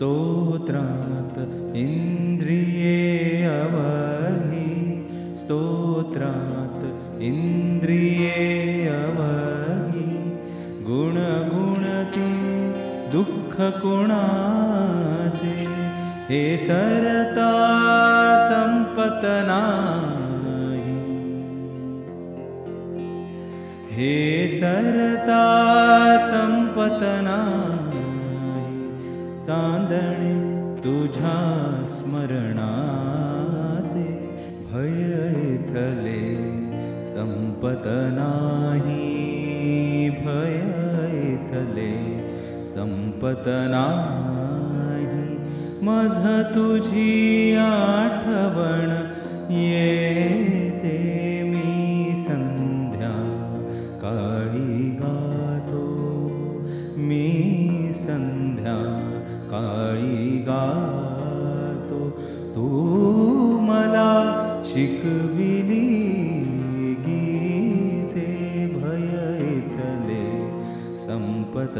स्तोत्रात् इन्द्रिये अवहि स्तोत्रात् इन्द्रिये अवहि गुणगुणती दुःख कोणाचे हे सरता संपत नाही हे सरता संपत नाही चांदणे तुझ्या स्मरणाचे भय इथले संपत नाही भय इथले संपत नाही मझ तुझी आठवण येते मी संध्या काळी गातो मी संध्या काळी गातो तू मला शिकविली गीते भय इथले संपत